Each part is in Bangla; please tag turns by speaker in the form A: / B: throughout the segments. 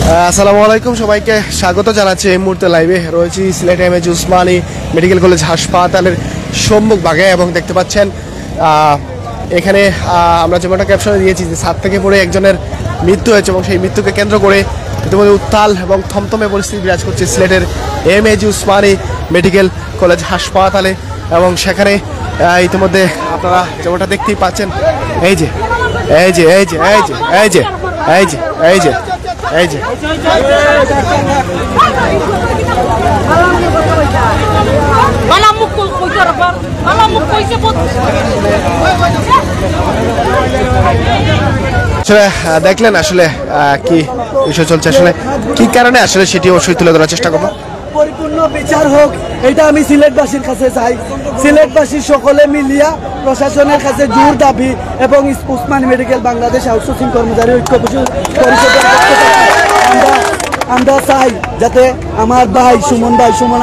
A: আসসালামু আলাইকুম, সবাইকে স্বাগত জানাচ্ছি। এই মুহূর্তে লাইভে রয়েছি Sylhet M A Usmani medical college হাসপাতালের সম্মুখ ভাগে এবং দেখতে পাচ্ছেন এখানে আমরা যেমনটা ক্যাপশনে দিয়েছি যে ছাদ থেকে পড়ে একজনের মৃত্যু হয়েছে এবং সেই মৃত্যুকে কেন্দ্র করে ইতিমধ্যে উত্তাল এবং থমথমে পরিস্থিতি বিরাজ করছে সিলেটের M A Usmani medical college হাসপাতালে। এবং সেখানে ইতিমধ্যে আপনারা যেমনটা দেখতেই পাচ্ছেন এই যে এই যে এই যে এই যে এই যে এই যে এই যে এই যে দেখলেন আসলে কি বিষয় চলছে, আসলে কি কারণে আসলে সেটি অবশ্যই তুলে ধরার চেষ্টা করবো।
B: পরিপূর্ণ বিচার হোক, এটা আমি সিলেটবাসীর কাছে চাই। সিলেটবাসী সকলে মিলিয়া প্রশাসনের কাছে জোর দাবি এবং উসমানী মেডিকেল বাংলাদেশ আউটসোর্সিং কর্মচারী ঐক্য পরিষদের আমরা চাই যাতে আমার ভাই সুমন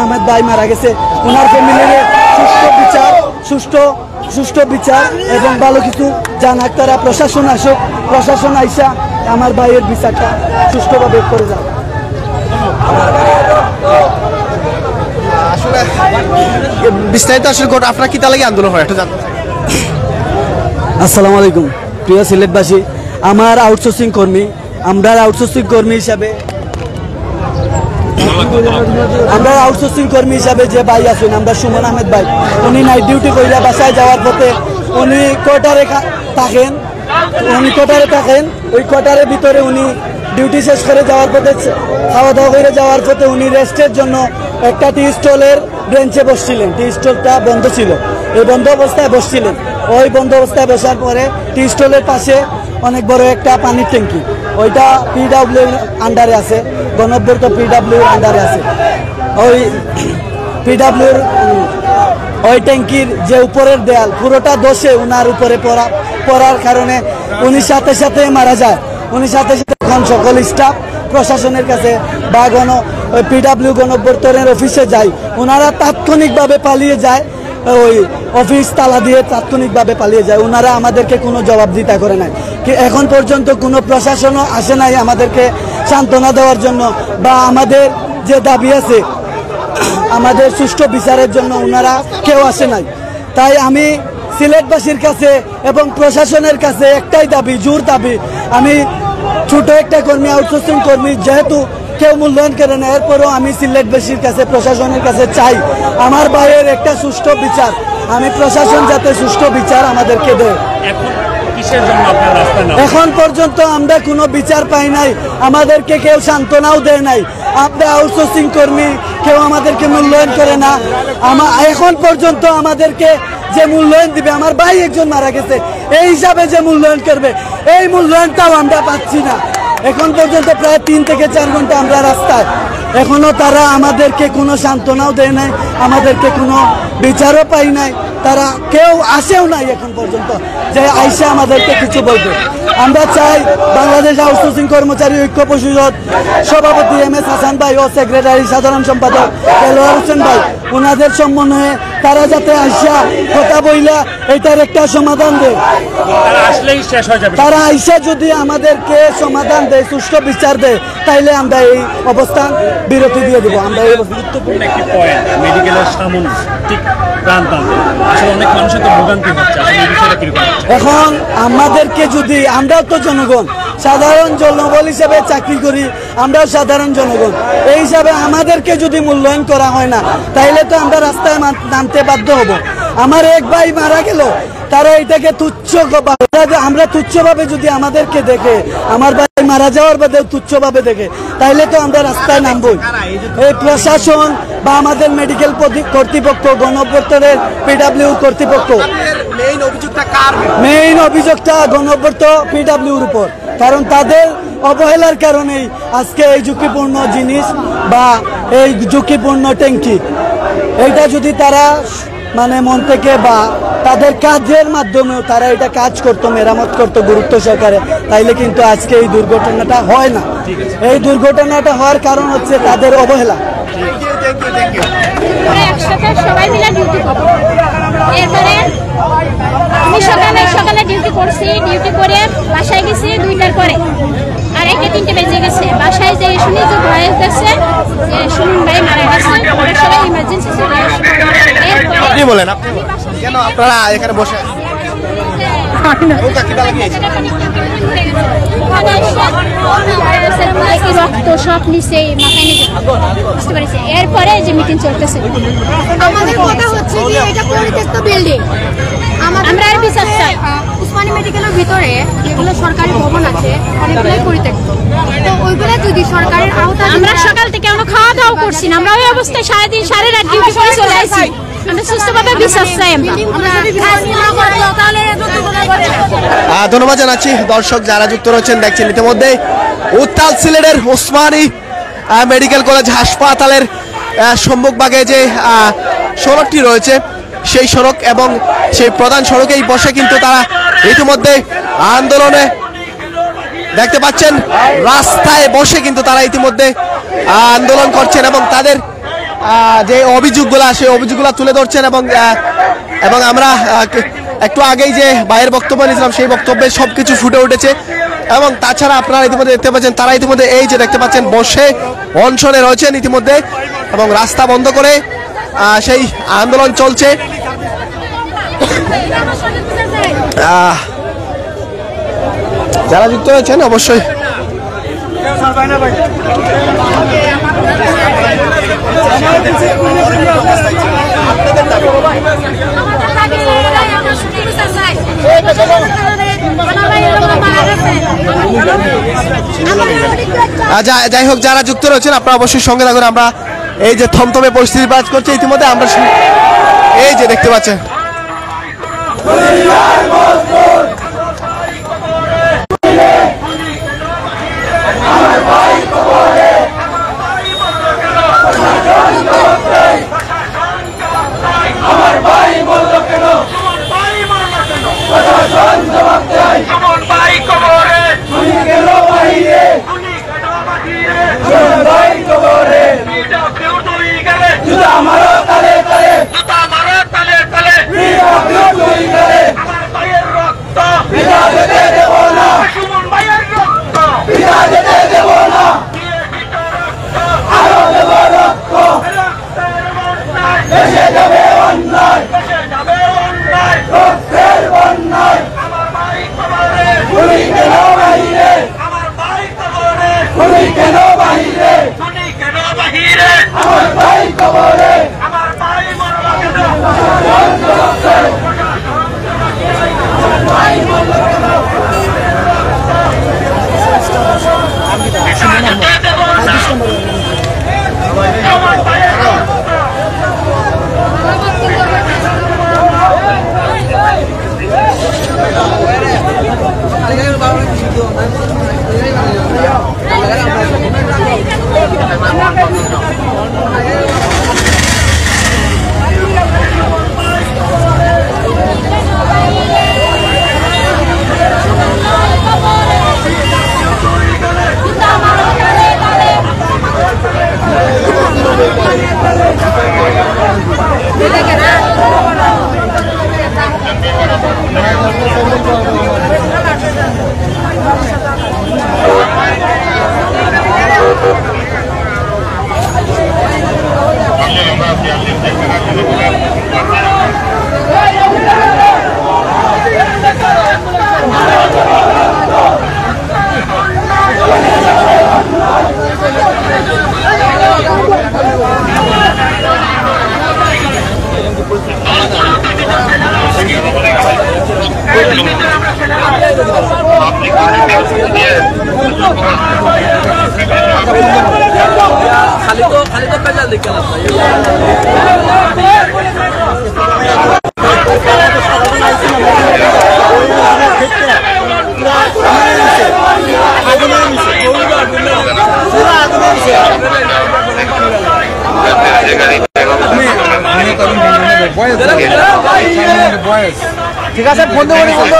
B: আহমেদ ভাই মারা গেছে, ওনার ফ্যামিলির সুষ্ঠু বিচার এবং ভালো কিছু জানাক তারা। প্রশাসন আইসা আমার ভাইয়ের বিচারটা সুষ্ঠুভাবে করে যাক।
A: আসলে বিস্তারিত আসলে আপনার কি তাহলে আন্দোলন হয় একটু জানতে চাই।
B: আসসালামু আলাইকুম প্রিয় সিলেটবাসী, আমরা আউটসোর্সিং কর্মী হিসাবে যে ভাই আছেন আমরা সুমন আহমেদ ভাই, উনি নাইট ডিউটি কইরা বাসায় যাওয়ার পথে উনি কোয়ার্টারে থাকেন। ওই কোয়ার্টারের ভিতরে উনি ডিউটি শেষ করে যাওয়ার পথে খাওয়া দাওয়া করে যাওয়ার পথে উনি রেস্টের জন্য একটা টি স্টলের বেঞ্চে বসছিলেন। টি স্টলটা বন্ধ ছিল, এই বন্ধ অবস্থায় বসছিলেন। ওই বন্ধ অবস্থায় বসার পরে টি স্টলের পাশে অনেক বড় একটা পানির ট্যাঙ্কি, ওইটা পিডাব্লিউর আন্ডারে আছে, গণপূর্ত পিডাব্লিউর আন্ডারে আছে। ওই পিডাব্লিউর ওই ট্যাঙ্কির যে উপরের দেয়াল পুরোটা দোষে উনার উপরে পড়ার কারণে উনি সাথে সাথে মারা যায়। উনি সাথে সাথে এখন সকল স্টাফ প্রশাসনের কাছে বা পিডাব্লিউ গণপূর্তের অফিসে যায়, ওনারা তাৎক্ষণিকভাবে পালিয়ে যায়। ওই অফিস তালা দিয়ে তাৎক্ষণিকভাবে পালিয়ে যায়। ওনারা আমাদেরকে কোনো জবাবদিহিতা করে নাই। এখন পর্যন্ত কোনো প্রশাসনও আসে নাই আমাদেরকে সান্ত্বনা দেওয়ার জন্য বা আমাদের যে দাবি আছে আমাদের সুষ্ঠু বিচারের জন্য ওনারা কেউ আসে নাই। তাই আমি সিলেটবাসীর কাছে এবং প্রশাসনের কাছে একটাই দাবি, জোর দাবি। আমি ছোট একটা কর্মী, আউটসোর্সিং কর্মী, যেহেতু কেউ মূল্যায়ন করে না, এরপরও আমি সিলেটবাসীর কাছে প্রশাসনের কাছে চাই আমার ভাইয়ের একটা সুষ্ঠু বিচার। আমি প্রশাসন যাতে সুষ্ঠু বিচার আমাদেরকে দেয়। এখন পর্যন্ত আমরা কোনো বিচার পাই নাই, আমাদেরকে কেউ সান্ত্বনাও দেয় নাই। আমরা আউটসোর্সিং কর্মী, কেউ আমাদেরকে মূল্যায়ন করে না। এখন পর্যন্ত আমাদেরকে যে মূল্যায়ন দিবে, আমার ভাই একজন মারা গেছে, এই হিসাবে যে মূল্যায়ন করবে, এই মূল্যায়নটাও আমরা পাচ্ছি না। এখন পর্যন্ত প্রায় 3 থেকে 4 ঘন্টা আমরা রাস্তায়, এখনো তারা আমাদেরকে কোনো সান্ত্বনাও দেয় নাই, আমাদেরকে কোনো বিচারও পাই নাই। তারা কেউ আসেও নাই এখন পর্যন্ত যে আইসা আমাদেরকে কিছু বলবে। আমরা চাই বাংলাদেশ আউটসোর্সিং কর্মচারী ঐক্য পরিষদ সভাপতি এম এস হাসান ভাই ও সেক্রেটারি সাধারণ সম্পাদক দেলোয়ার হোসেন ভাই, ওনাদের সমন্বয়ে তারা যাতে আইসা কথা বইলা এটার একটা সমাধান দেয়। তারা আইসা যদি আমাদেরকে সমাধান দেয়, সুষ্ঠু বিচার দেয়, তাইলে আমরা এই অবস্থান বিরতি দিয়ে দেবো। আমরা এই গুরুত্বপূর্ণ একটি পয়েন্ট মেডিকেলের সামনে ঠিক অনেক মানুষের তো ভোগান্তি হচ্ছে। এখন আমাদেরকে যদি, আমরাও তো জনগণ, সাধারণ জনবল হিসেবে চাকরি করি, আমরাও সাধারণ জনগণ, এই হিসাবে আমাদেরকে যদি মূল্যায়ন করা হয় না, তাইলে তো আমরা রাস্তায় নামতে বাধ্য হব। আমার এক ভাই মারা গেল, তারা এটাকে আমরা তুচ্ছভাবে যদি আমাদেরকে দেখে, আমার ভাই মারা যাওয়ার বাদে তুচ্ছভাবে দেখে, তাইলে তো আমরা রাস্তায় নামবই। এই প্রশাসন বা আমাদের মেডিকেল কর্তৃপক্ষ, গণপূর্তের পিডাব্লিউ কর্তৃপক্ষ, মেইন অভিযোগটা গণপূর্ত পিডাব্লিউর উপর। কারণ তাদের অবহেলার কারণেই আজকে এই ঝুঁকিপূর্ণ জিনিস বা এই ঝুঁকিপূর্ণ ট্যাঙ্কি, এইটা যদি তারা মানে মন থেকে বা তাদের কাজের মাধ্যমেও তারা এটা কাজ করতো, মেরামত করতো গুরুত্ব সহকারে, তাইলে কিন্তু আজকে এই দুর্ঘটনাটা হয় না। এই দুর্ঘটনাটা হওয়ার কারণ হচ্ছে তাদের অবহেলা।
C: সবাই মিলে ডিউটি করবো, এরপরে আমি সকালে ডিউটি করছি, ডিউটি করে বাসায় গেছি 2টার পরে, আর 1-3 বেজে গেছে। বাসায় যে শুনি যে ভয়েস দেখছে যে সুমন ভাই মারা গেছে, আমরা সবাই ইমার্জেন্সি চলে আসি।
A: আপনি বলেন কেন আপনারা এখানে বসে আছেন?
C: রক্ত সব নিচে মাথায় নিচে বুঝতে পারছি। এরপরে যে মিটিং চলতেছে,
D: আমাদের কথা হচ্ছে যে এটা পরিত্যক্ত বিল্ডিং,
C: আমরা আর বিচার চাই।
D: উসমানী মেডিকেলের ভিতরে যেগুলো সরকারি ভবন আছে অনেকগুলোই পরিত্যক্ত, তো ওইগুলো যদি সরকারের আওতায়
C: আমরা সকাল থেকে আমরা খাওয়া দাওয়া করছি না, আমরা ওই অবস্থায় সারাদিন সারা রাত ডিউটি করে চলে আসি। আমরা সুস্থভাবে বিচার চাই।
A: ধন্যবাদ জানাচ্ছি দর্শক যারা যুক্ত রয়েছেন, দেখছেন ইতিমধ্যে উত্তাল সিলেটের ওসমানী মেডিকেল কলেজ হাসপাতালের সম্মুখভাগে যে সড়কটি রয়েছে সেই সড়ক এবং সেই প্রধান সড়কেই বসে কিন্তু তারা ইতিমধ্যে আন্দোলনে দেখতে পাচ্ছেন রাস্তায় বসে কিন্তু তারা ইতিমধ্যে আন্দোলন করছেন এবং তাদের যে অভিযোগগুলা সেই অভিযোগগুলা তুলে ধরছেন এবং আমরা একটু আগেই যে ভাইয়ের বক্তব্য নিয়েছিলাম সেই বক্তব্যে সবকিছু ফুটে উঠেছে। এবং তাছাড়া আপনারা ইতিমধ্যে দেখতে পাচ্ছেন তারা ইতিমধ্যে এই যে দেখতে পাচ্ছেন বসে অনশনে রয়েছেন ইতিমধ্যে এবং রাস্তা বন্ধ করে সেই আন্দোলন চলছে। যারা যুক্ত হয়েছেন অবশ্যই যাই হোক যারা যুক্ত রয়েছেন আপনারা অবশ্যই সঙ্গে থাকুন। আমরা এই যে থমথমে পরিস্থিতি বিরাজ করছে ইতিমধ্যে আমরা এই যে দেখতে পাচ্ছেন ঠিক আছে বন্ধ করে বন্ধ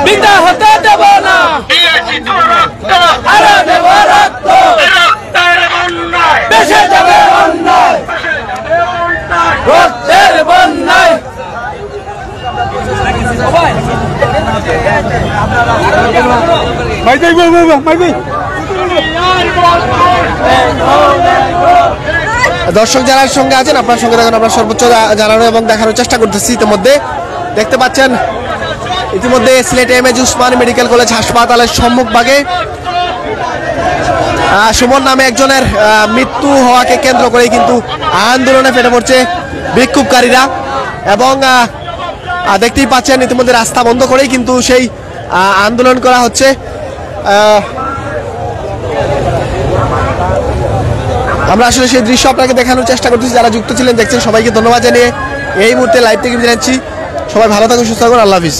B: বিনা হতে দেব না
E: দিয়েছি তো রক্ত
B: আরো দেব রক্ত
E: রক্তের বন্যায়
B: দেশে যাবে অন্যায় রক্তের বন্যায়
A: দর্শক যারা সঙ্গে আছেন আপনার সঙ্গে দেখুন আমরা সর্বোচ্চ জানানো এবং দেখানোর চেষ্টা করতেছি। ইতিমধ্যে দেখতে পাচ্ছেন ইতিমধ্যে Sylhet MA Osmani medical college হাসপাতালের সম্মুখভাগে সুমন নামে একজনের মৃত্যু হওয়াকে কেন্দ্র করে কিন্তু আন্দোলনে ফেটে পড়ছে বিক্ষোভকারীরা এবং দেখতেই পাচ্ছেন ইতিমধ্যে রাস্তা বন্ধ করেই কিন্তু সেই আন্দোলন করা হচ্ছে। আমরা আসলে সেই দৃশ্য আপনাকে দেখানোর চেষ্টা করতেছি। যারা যুক্ত ছিলেন দেখছেন সবাইকে ধন্যবাদ জানিয়ে এই মুহূর্তে লাইভ থেকে বিদায় নিচ্ছি। সবাই ভালো থাকুন, সুস্থ থাকুন, আল্লাহ হাফিজ।